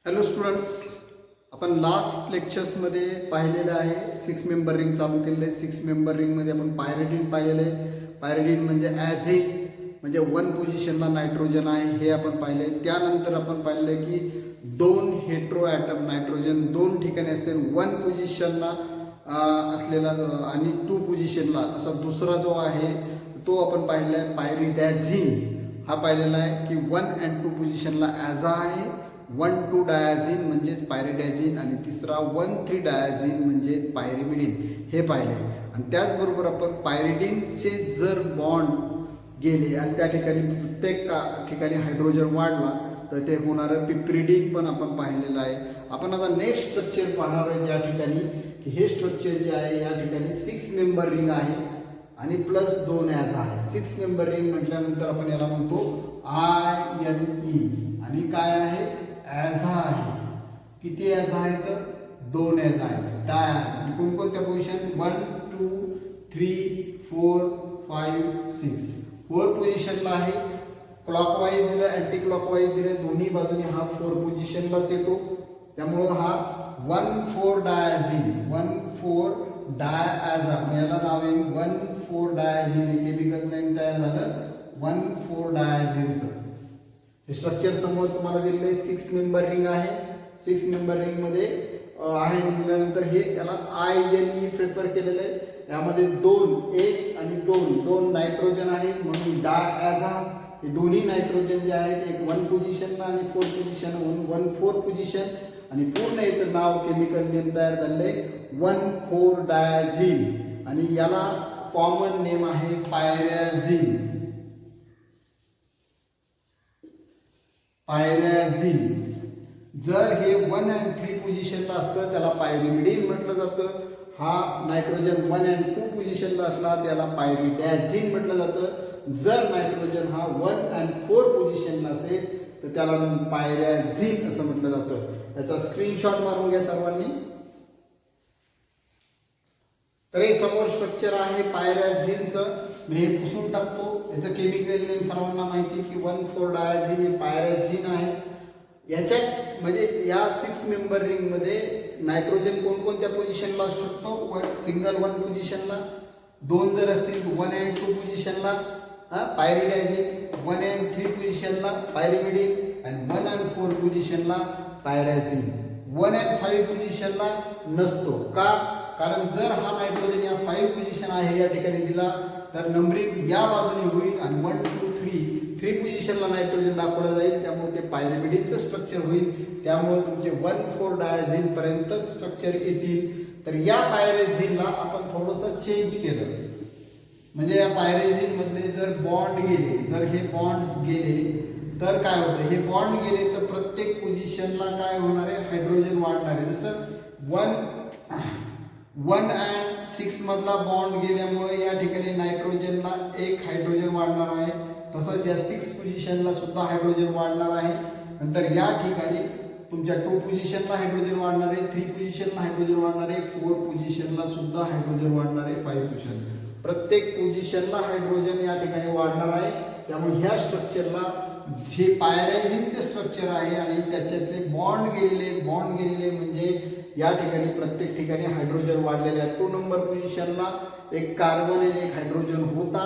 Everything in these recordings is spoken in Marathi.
हॅलो स्टुडंट्स, आपण लास्ट लेक्चर्समध्ये पाहिलेलं आहे 6 मेंबर रिंग चालू केलेलं आहे. 6 मेंबर रिंगमध्ये आपण पायरिडिन पाहिलेलं आहे. पायरिडिन म्हणजे ॲज ए म्हणजे 1 पोझिशनला नायट्रोजन आहे हे आपण पाहिलं आहे. त्यानंतर आपण पाहिलं आहे की 2 हेट्रो ॲटम नायट्रोजन 2 ठिकाणी असतील. 1 पोझिशनला असलेला आणि 2 पोझिशनला असा दुसरा जो आहे तो आपण पाहिलेला आहे. पायरिडॅझिन हा पाहिलेला आहे की 1 and 2 पोझिशनला ॲझा आहे. 1,2 डायझिन म्हणजेच पायरिडॅझिन आणि तिसरा 1,3 डायझिन म्हणजेच पायरिमिडिन हे पाहिले. आणि त्याचबरोबर आपण पायरिडिनचे जर बॉन्ड गेले आणि त्या ठिकाणी प्रत्येक ठिकाणी हायड्रोजन वाढला तर ते होणारं पिप्रिडिन पण आपण पाहिलेलं आहे. आपण आता नेक्स्ट स्ट्रक्चर पाहणार आहे या ठिकाणी की हे स्ट्रक्चर जे आहे या ठिकाणी 6 मेंबर रिंग आहे आणि प्लस 2 ॲज आहे. 6 मेंबर रिंग म्हटल्यानंतर आपण याला म्हणतो INE आणि काय आहे ॲझा आहे. किती ॲझा आहे तर 2 ॲझा आहे. डाय आहे आणि कोणकोणत्या पोझिशन 1, 2, 3, 4, 5, 6 4 पोझिशनला आहे. क्लॉकवाईज दिलं अँटी क्लॉकवाईज दिलं दोन्ही बाजूने हा 4 पोझिशनलाच येतो. त्यामुळं हा 1,4 डायझिन 1,4 डायॲझा याला नाव आहे 1,4 डायझिन केमिकल नेम तयार झालं 1,4 डायझिनचं. हे स्ट्रक्चर समोर तुम्हाला दिलेलं आहे. 6 मेंबर रिंग आहे. 6 मेंबर रिंगमध्ये आहे म्हटल्यानंतर हे याला INE प्रेफर केलेलं आहे. यामध्ये 2 1 आणि 2 नायट्रोजन आहेत म्हणून डायॲझा. हे दोन्ही नायट्रोजन जे आहेत एक 1 पोझिशनला आणि 4 पोझिशन 1,4 पोझिशन आणि पूर्ण याचं नाव केमिकल नेम तयार झालेलं आहे 1,4 डायझिन आणि याला कॉमन नेम आहे पायरॅझिन. पायरॅझिन जर हे 1 and 3 पोझिशनला असतं त्याला पायरिमिडिन म्हटलं जातं. हा नायट्रोजन 1 and 2 पोझिशनला असला त्याला पायरिडॅझिन म्हटलं जातं. जर नायट्रोजन हा 1 and 4 पोझिशनला असेल तर त्याला पायरॅझिन असं म्हटलं जातं. याचा स्क्रीनशॉट मारून घ्या सर्वांनी. तर हे समोर स्ट्रक्चर आहे पायरॅझिनचं. मी हे पुसून टाकतो. याचं केमिकल नेम सर्वांना माहिती की 1,4 डायझिन हे पायरॅझिन आहे. याच्यात म्हणजे या 6 मेंबर रिंगमध्ये नायट्रोजन कोणकोणत्या पोझिशनला असू शकतो. सिंगल 1 पोझिशनला, 2 जर असतील 1 and 2 पोझिशनला पायरिडॅझिन, 1 and 3 पोझिशनला पायरिमिडिन आणि 1 and 4 पोझिशनला पायरॅझिन. 1 and 5 पोझिशनला नसतो. का? कारण जर हा नायट्रोजन या 5 पोझिशन आहे या ठिकाणी दिला तर नंबरिंग या बाजूने होईल आणि 1, 2, 3 पोझिशनला नायट्रोजन दाखवलं जाईल. त्यामुळे ते पायरिमिडिनचं स्ट्रक्चर होईल. त्यामुळे तुमचे 1,4 डायझिन पर्यंतच स्ट्रक्चर येतील. तर या पायरेझिनला आपण थोडंसं चेंज केलं म्हणजे या पायरेझिन मधले जर बॉन्ड गेले जर हे बॉन्ड्स गेले तर काय होतं. हे बॉन्ड गेले तर प्रत्येक पोझिशनला काय होणार आहे हायड्रोजन वाढणार आहे. जसं 1 and 6 मधला बॉन्ड गेल्यामुळे या ठिकाणी नायट्रोजनला 1 हायड्रोजन वाढणार आहे. तसंच या 6 पोझिशनला सुद्धा हायड्रोजन वाढणार आहे. नंतर या ठिकाणी तुमच्या 2 पोझिशनला हायड्रोजन वाढणार आहे, 3 पोझिशनला हायड्रोजन वाढणार आहे, 4 पोझिशनला सुद्धा हायड्रोजन वाढणार आहे, 5 पोझिशन प्रत्येक पोझिशनला हायड्रोजन या ठिकाणी वाढणार आहे. त्यामुळे ह्या स्ट्रक्चरला जे पायरॅझिनचे स्ट्रक्चर आहे आणि त्याच्यातले बॉन्ड गेलेले म्हणजे या ठिकाणी प्रत्येक ठिकाणी हायड्रोजन वाढलेले आहे. 2 नंबर पोझिशनला एक कार्बन आणि एक हायड्रोजन होता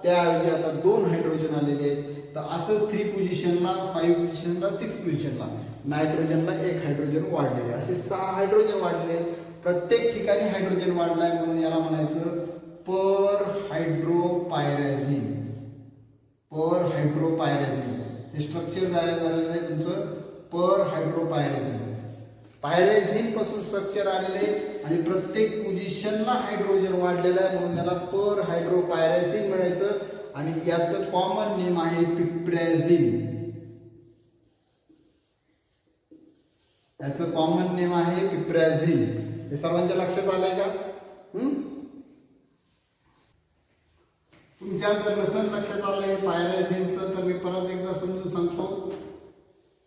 त्याऐवजी आता 2 हायड्रोजन आलेले आहेत. तर असंच 3 पोझिशनला 5 पोझिशनला 6 पोझिशनला नायट्रोजनला 1 हायड्रोजन वाढलेले आहे. असे 6 हायड्रोजन वाढलेले आहेत. प्रत्येक ठिकाणी हायड्रोजन वाढलाय म्हणून याला म्हणायचं पर हायड्रोपायरॅझिन. पर हायड्रोपायरॅझिन हे स्ट्रक्चर तयार झालेलं आहे तुमचं पर हायड्रोपायरॅझिन. पायरॅझिन पासून स्ट्रक्चर आलेले आणि प्रत्येक पोझिशनला हायड्रोजन वाढलेलं आहे म्हणून याला पर हायड्रोपायरॅझिन म्हणायचं. आणि याचं कॉमन नेम आहे पिप्रॅझिन. याचं कॉमन नेम आहे पिप्रॅझिन. हे सर्वांच्या लक्षात आलंय का? तुमच्या जर नसेल लक्षात आलंय पायरॅझिनचं तर मी परत एकदा समजून सांगतो.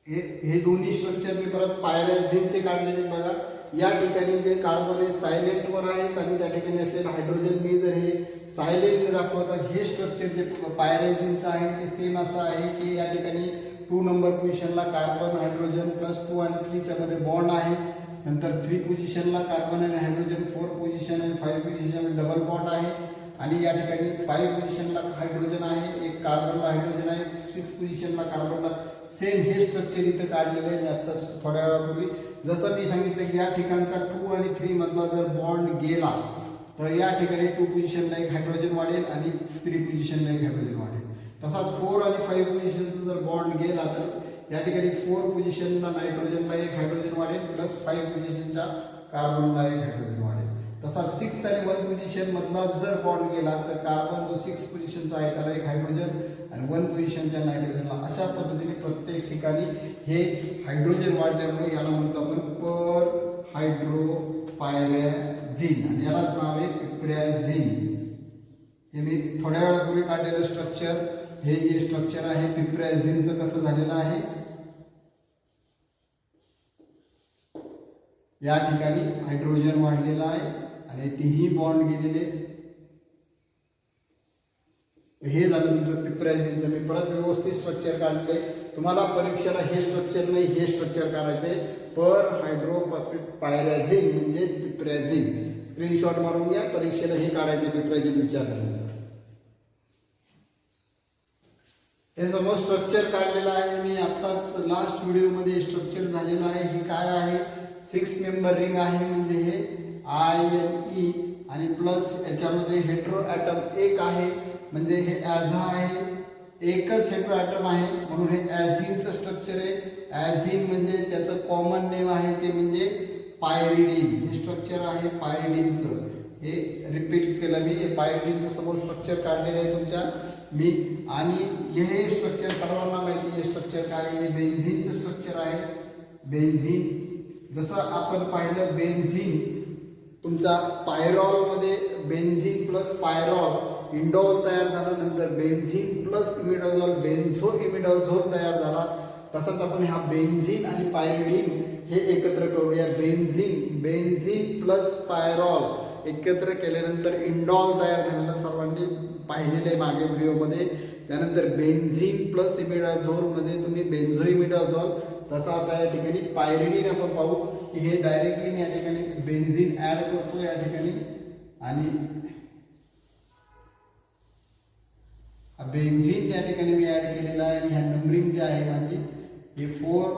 हे दोन्ही स्ट्रक्चर मी परत पायरॅझिनचे काढलेले बघा. या ठिकाणी जे कार्बन आहे सायलेंटवर आहेत आणि त्या ठिकाणी असलेलं हायड्रोजन मी जर हे सायलेंटने दाखवतात हे स्ट्रक्चर जे पायरॅझिनचं आहे ते सेम असं आहे की या ठिकाणी 2 नंबर पोझिशनला कार्बन हायड्रोजन +2 आणि 3 च्या मध्ये बॉन्ड आहे. नंतर 3 पोझिशनला कार्बन आणि हायड्रोजन, 4 पोझिशन आणि 5 पोझिशन डबल बॉन्ड आहे. आणि या ठिकाणी 5 पोझिशनला हायड्रोजन आहे, एक कार्बनला हायड्रोजन आहे, 6 पोझिशनला कार्बनला. सेम हे स्ट्रक्चर इथं काढलेलं आहे मी आता थोड्या वेळापूर्वी. जसं मी सांगितलं की या ठिकाणचा 2 आणि 3 मधला जर बॉन्ड गेला तर या ठिकाणी 2 पोझिशनला एक हायड्रोजन वाढेल आणि 3 पोझिशनला एक हायड्रोजन वाढेल. तसाच 4 आणि 5 पोझिशनचा जर बॉन्ड गेला तर या ठिकाणी 4 पोझिशनला नायट्रोजनला एक हायड्रोजन वाढेल प्लस 5 पोझिशनच्या कार्बनला एक हायड्रोजन वाढेल. तसा 6 आणि 1 पोझिशन मधला जर बॉन्ड गेला तर कार्बन जो 6 पोझिशनचा आहे त्याला एक हायड्रोजन आणि 1 पोझिशनच्या नायट्रोजनला. अशा पद्धतीने प्रत्येक ठिकाणी हे हायड्रोजन वाढल्यामुळे याला म्हणतो आपण पर हायड्रोपायरॅझिन आणि यालाच नाव आहे पिप्रॅझिन. हे मी थोड्या वेळापूर्वी काढलेलं स्ट्रक्चर, हे जे स्ट्रक्चर आहे पिप्रॅझिनचं कसं झालेलं आहे. या ठिकाणी हायड्रोजन वाढलेला आहे आणि तिन्ही बॉन्ड गेलेले. हे झालं तुमचं पिप्रॅझिनचं. मी परत व्यवस्थित स्ट्रक्चर काढले. तुम्हाला परीक्षेला हे स्ट्रक्चर नाही, हे स्ट्रक्चर काढायचंय. पर हायड्रोपायरॅझिन म्हणजेच पिप्रॅझिन. स्क्रीनशॉट मारून घ्या, परीक्षेला हे काढायचे पिप्रॅझिन विचारल्यानंतर. हे समोर स्ट्रक्चर काढलेलं आहे मी आत्ताच लास्ट व्हिडिओमध्ये स्ट्रक्चर झालेलं आहे. हे काय आहे, 6 मेंबर रिंग आहे म्हणजे हे INE आणि प्लस याच्यामध्ये हेट्रो ॲटम एक आहे म्हणजे हे ॲझा आहे, एकच हेट्रो ॲटम आहे म्हणून हे ॲझिनचं स्ट्रक्चर आहे. ॲझिन म्हणजे त्याचं कॉमन नेम आहे ते म्हणजे पायरिडीन. हे स्ट्रक्चर आहे पायरिडीनचं. हे रिपीट्स केलं मी. हे पायरिडीनचं समोर स्ट्रक्चर काढलेलं आहे तुमच्या मी. आणि हे स्ट्रक्चर सर्वांना माहिती आहे. हे स्ट्रक्चर काय आहे, बेन्झिनचं स्ट्रक्चर आहे. बेन्झिन जसं आपण पाहिलं, बेन्झिन तुमचा पायरॉलमध्ये बेन्झिन प्लस पायरॉल इंडॉल तयार झाला, नंतर बेन्झिन प्लस इमिडाझोल बेन्झो इमिडाझोल तयार झाला. तसंच आपण हा बेन्झिन आणि पायरिडीन हे एकत्र करूया. बेन्झिन प्लस पायरॉल एकत्र केल्यानंतर इंडॉल तयार झालेलं सर्वांनी पाहिलेलं आहे मागे व्हिडिओमध्ये. त्यानंतर बेन्झिन प्लस इमिडाझोलमध्ये तुम्ही बेन्झो इमिडाझोल. तसा आता या ठिकाणी पायरिडीन आपण पाहू की हे डायरेक्टली मी या ठिकाणी बेन्झिन ॲड करतो या ठिकाणी आणि बेन्झिन या ठिकाणी मी ॲड केलेला आहे. आणि ह्या नंबरिंग जे आहे माझी हे 4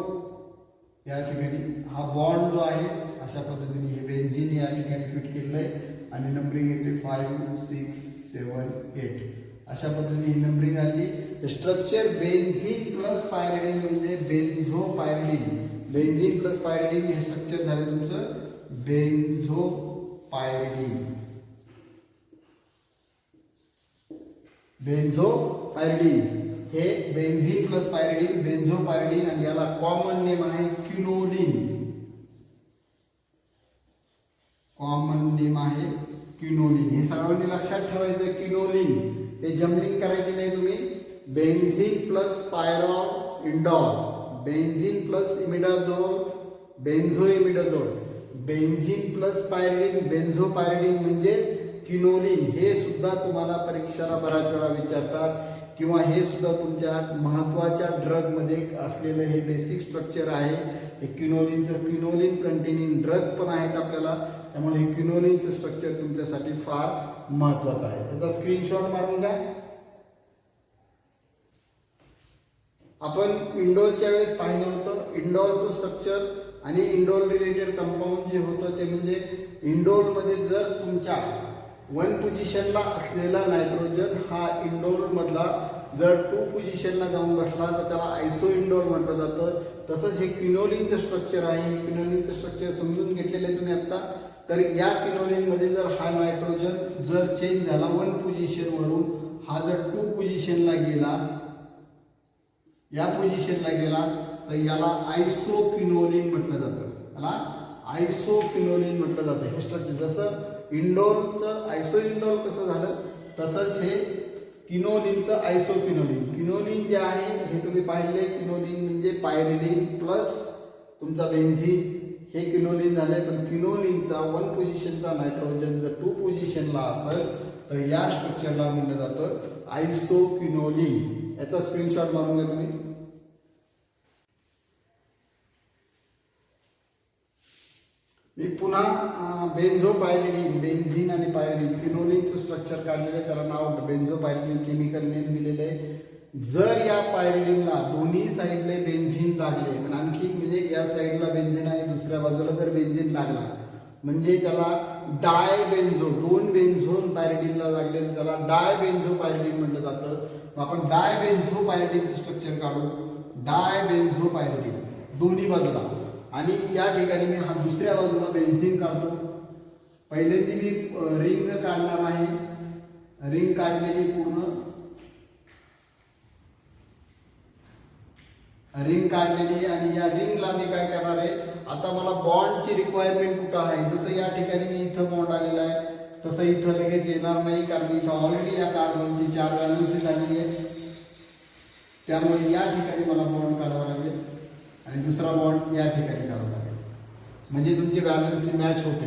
या ठिकाणी हा बॉन्ड जो आहे अशा पद्धतीने हे बेन्झिन या ठिकाणी फिट केलेलं आहे आणि नंबरिंग येते 5, 6, 7, 8 अशा पद्धतीने ही नंबरिंग आली. स्ट्रक्चर बेन्झिन प्लस पायरिडीन म्हणजे बेन्झो पायरिडीन. बेन्झिन प्लस पायरिडीन हे स्ट्रक्चर झाले तुमचं बेन्झो पायरिडीन. बेन्झो पायरिडीन हे benzene plus pyridine, benzo pyridine. आणि याला कॉमन नेम आहे क्विनोलिन. कॉमन नेम आहे क्विनोलिन. हे सर्वांनी लक्षात ठेवायचं. क्विनोलिन हे जम्पलिंग करायचे नाही तुम्ही. Benzene plus pyrrole indole, benzene plus imidazole benzo imidazole, benzene plus pyridine benzo pyridine म्हणजेच क्विनोलिन. हे सुद्धा तुम्हाला परीक्षेला बऱ्याच वेळा विचारतात किंवा हे सुद्धा तुमच्या महत्त्वाच्या ड्रगमध्ये असलेलं हे बेसिक स्ट्रक्चर आहे. हे क्विनोलिनचं क्विनोलिन कंटेनिंग ड्रग पण आहेत आपल्याला, त्यामुळे हे क्विनोलिनचं स्ट्रक्चर तुमच्यासाठी फार महत्त्वाचं आहे. त्याचा स्क्रीनशॉट मारून घ्या. आपण इंडोलच्या वेळेस पाहिलं होतं इंडोलचं स्ट्रक्चर आणि इंडोल रिलेटेड कंपाऊंड जे होतं ते म्हणजे इंडोलमध्ये जर तुमच्या 1 पोझिशनला असलेला नायट्रोजन हा इंडोलमधला जर 2 पोझिशनला जाऊन बसला तर त्याला आयसो इंडोल म्हटलं जातं. तसंच हे क्विनोलिनचं स्ट्रक्चर आहे. हे क्विनोलिनचं स्ट्रक्चर समजून घेतलेलं आहे तुम्ही आत्ता. तर या क्विनोलिनमध्ये जर हा नायट्रोजन जर चेंज झाला 1 पोझिशनवरून, हा जर 2 पोझिशनला गेला, या पोझिशनला गेला तर याला आयसोक्विनोलिन म्हटलं जातं. याला आयसोक्विनोलिन म्हटलं जातं. हे स्ट्रक्चर जसं इंडोलचं आयसो इंडोल कसं झालं तसंच हे क्विनोलिनचं आयसोक्विनोलिन. क्विनोलिन जे आहे हे तुम्ही पाहिले, क्विनोलिन म्हणजे पायरिडीन प्लस तुमचा बेन्झिन हे क्विनोलिन झालंय. पण क्विनोलिनचा 1 पोझिशनचा नायट्रोजन जर 2 पोझिशनला असेल तर या स्ट्रक्चरला म्हटलं जातं आयसोक्विनोलिन. याचा स्क्रीनशॉट मारून घ्या तुम्ही. मी पुन्हा बेन्झोपायरिडीन, बेन्झीन आणि पायरिडीन क्विनोलिनचं स्ट्रक्चर काढलेलं आहे. त्याला नाव बेन्झोपायरिडीन केमिकल नेम दिलेलं आहे. जर या पायरिडीनला दोन्ही साईडला बेन्झीन लागले, पण आणखी म्हणजे या साईडला बेन्झीन आहे, दुसऱ्या बाजूला जर बेन्झीन लागला म्हणजे त्याला डायबेन्झो, दोन बेन्झोन पायरिडीनला लागले त्याला डायबेन्झोपायरिडीन म्हटलं जातं. आपण डायबेन्झोपायरिडीनचं स्ट्रक्चर काढू. डायबेन्झोपायरिडीन दोन्ही बाजूला, आणि या ठिकाणी मी हा दुसऱ्या बाजूला बेन्झीन काढतो. पहिल्यांदा मी रिंग काढणार आहे. रिंग काढलेली पूर्ण रिंग काढलेली, आणि या रिंगला मी काय करणार आहे, आता मला बॉन्डची रिक्वायरमेंट कुठं आहे. जसं या ठिकाणी मी इथं बॉन्ड आलेला आहे, तसं इथं लगेच येणार नाही, कारण इथं ऑलरेडी या कार्बनची 4 व्हॅलन्सी झालेली आहे. त्यामुळे या ठिकाणी मला बॉन्ड काढावा लागेल आणि दुसरा बॉन्ड या ठिकाणी काढावा लागेल, म्हणजे तुमची व्हॅलन्सी मॅच होते.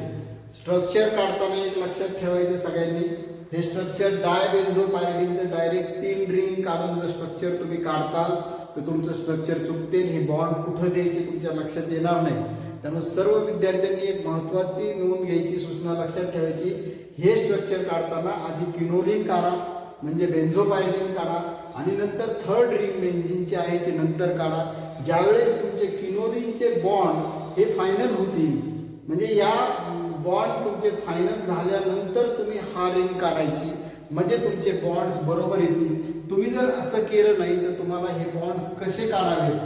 स्ट्रक्चर काढताना एक लक्षात ठेवायचं सगळ्यांनी, हे स्ट्रक्चर डायबेन्झोपायरिडीनचं डायरेक्ट 3 रिंग काढून जर स्ट्रक्चर तुम्ही काढताल तर तुमचं स्ट्रक्चर चुकते. हे बॉन्ड कुठं द्यायचे तुमच्या लक्षात येणार नाही. त्यामुळे सर्व विद्यार्थ्यांनी एक महत्त्वाची नोंद घ्यायची, सूचना लक्षात ठेवायची, हे स्ट्रक्चर काढताना आधी क्विनोलिन काढा, म्हणजे बेन्झोपायरिडीन काढा, आणि नंतर थर्ड रिंग बेन्झीनचे आहे ते नंतर काढा. ज्यावेळेस तुमचे क्विनोलिनचे बॉन्ड हे फायनल होतील, म्हणजे या बॉन्ड तुमचे फायनल झाल्यानंतर तुम्ही हा रिंग काढायची, म्हणजे तुमचे बॉन्ड्स बरोबर येतील. तुम्ही जर असं केलं नाही तर तुम्हाला हे बॉन्ड्स कसे काढावेत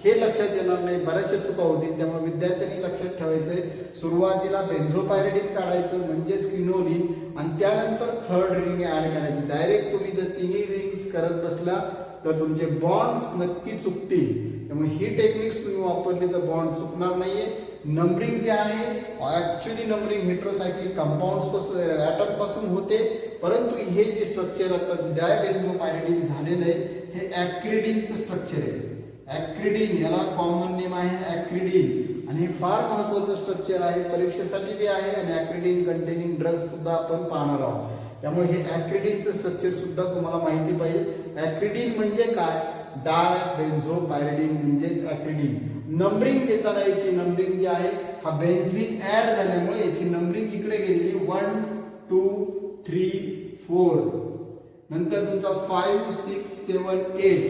हे लक्षात येणार नाही, बऱ्याचशा चुका होतील. त्यामुळे विद्यार्थ्यांनी लक्षात ठेवायचंय, सुरुवातीला बेन्झोपायरिडीन काढायचं म्हणजेच क्विनोलिन, आणि त्यानंतर थर्ड रिंग ऍड करायची. डायरेक्ट तुम्ही जर तिन्ही रिंग्स करत बसला तर तुमचे बॉन्ड्स नक्की चुकतील. त्यामुळे ही टेक्निक्स तुम्ही वापरली तर बॉन्ड चुकणार नाहीये. नंबरिंग जे आहे ऍक्च्युअली नंबरिंग हेट्रोसायक्लिक कंपाऊंड्स पासून, ॲटम पासून होते, परंतु हे जे स्ट्रक्चर आता डायबेन्झोपायरिडीन झालेलं आहे हे ॲक्रिडीनचं स्ट्रक्चर आहे. ॲक्रिडीन याला कॉमन नेम आहे ॲक्रिडीन, आणि हे फार महत्त्वाचं स्ट्रक्चर आहे, परीक्षेसाठी बी आहे, आणि ॲक्रिडीन कंटेनिंग ड्रग्स सुद्धा आपण पाहणार आहोत. त्यामुळे हे ॲक्रिडीनचं स्ट्रक्चर सुद्धा तुम्हाला माहिती पाहिजे. ॲक्रिडीन म्हणजे काय, डायबेन्झोपायरिडीन म्हणजेच ॲक्रिडीन. नंबरिंग देताना याची नंबरिंग जी आहे, हा बेन्झीन ऍड झाल्यामुळे याची नंबरिंग इकडे गेलेली 1 2 3 4, नंतर तुमचा 5 6 7 8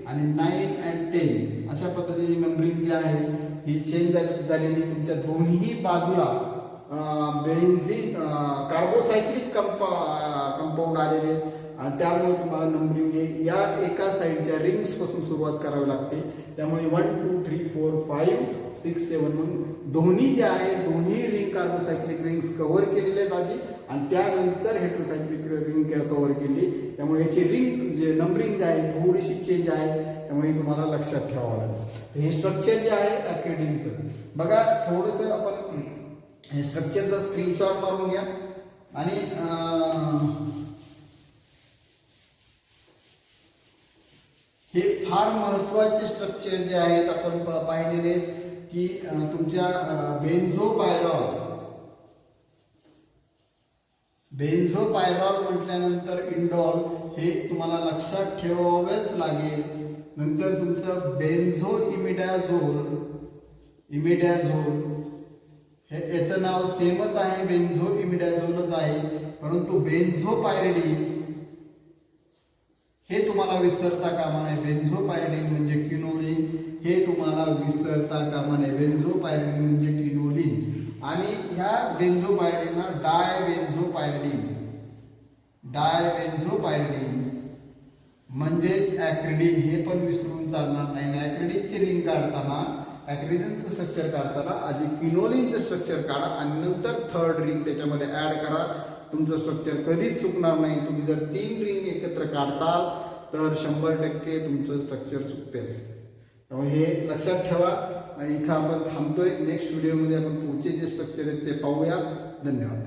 आणि 9 and 10 अशा पद्धतीने नंबरिंग जी आहे ही चेंज झालेली. तुमच्या दोन्ही बाजूला बेन्झीन कार्बोसायक्लिक कंपाऊंड आलेले आहेत, आणि त्यामुळे तुम्हाला नंबरिंग या एका साईडच्या रिंग्स पासून सुरुवात करावी लागते. त्यामुळे 1 2 3 4 5 6 7 म्हणून दोन्ही जे आहे दोन्ही रिंग कार्बोसायक्लिक रिंग्स कव्हर केलेले आहेत आधी, आणि त्यानंतर हेट्रोसायक्लिक रिंग कव्हर केली. त्यामुळे याची रिंग जे नंबरिंग जे आहे थोडीशी चेंज आहे, त्यामुळे तुम्हाला लक्षात ठेवावं लागेल. हे स्ट्रक्चर जे आहे ॲक्रिडीनचं बघा, थोडंसं आपण हे स्ट्रक्चरचा स्क्रीनशॉट मारून घ्या, आणि हे फार महत्त्वाचे स्ट्रक्चर जे आहेत आपण पाहिलेले आहेत की तुमच्या बेन्झोपायरॉल म्हटल्यानंतर इंडॉल हे तुम्हाला लक्षात ठेवावेच लागेल. नंतर तुमचं बेन्झो इमिडॅझोल हे याचं नाव सेमच आहे, बेन्झो इमिडॅझोलच आहे, परंतु बेन्झोपायरिडीन हे तुम्हाला विसरता कामा नये. बेन्झोपायरिडीन म्हणजे क्विनोलिन हे तुम्हाला विसरता कामा नये. बेन्झोपायरिडीन म्हणजे क्विनोलिन, आणि ह्या बेन्झोपायरिडीनला डायबेन्झोपायरिडीन म्हणजेच ॲक्रिडीन हे पण विसरून चालणार नाही. ॲक्रिडीनची रिंग काढताना, ॲक्रिडीनचं स्ट्रक्चर काढताना आधी क्विनोलिनचं स्ट्रक्चर काढा आणि नंतर थर्ड रिंग त्याच्यामध्ये ॲड करा. तुमचं स्ट्रक्चर कधीच चुकणार नाही. तुम्ही जर 3 रिंग एकत्र काढताल तर 100% तुमचं स्ट्रक्चर चुकते. त्यामुळे हे लक्षात ठेवा. इथं आपण थांबतोय. नेक्स्ट व्हिडिओमध्ये आपण पुढचे जे स्ट्रक्चर आहेत ते पाहूया. धन्यवाद.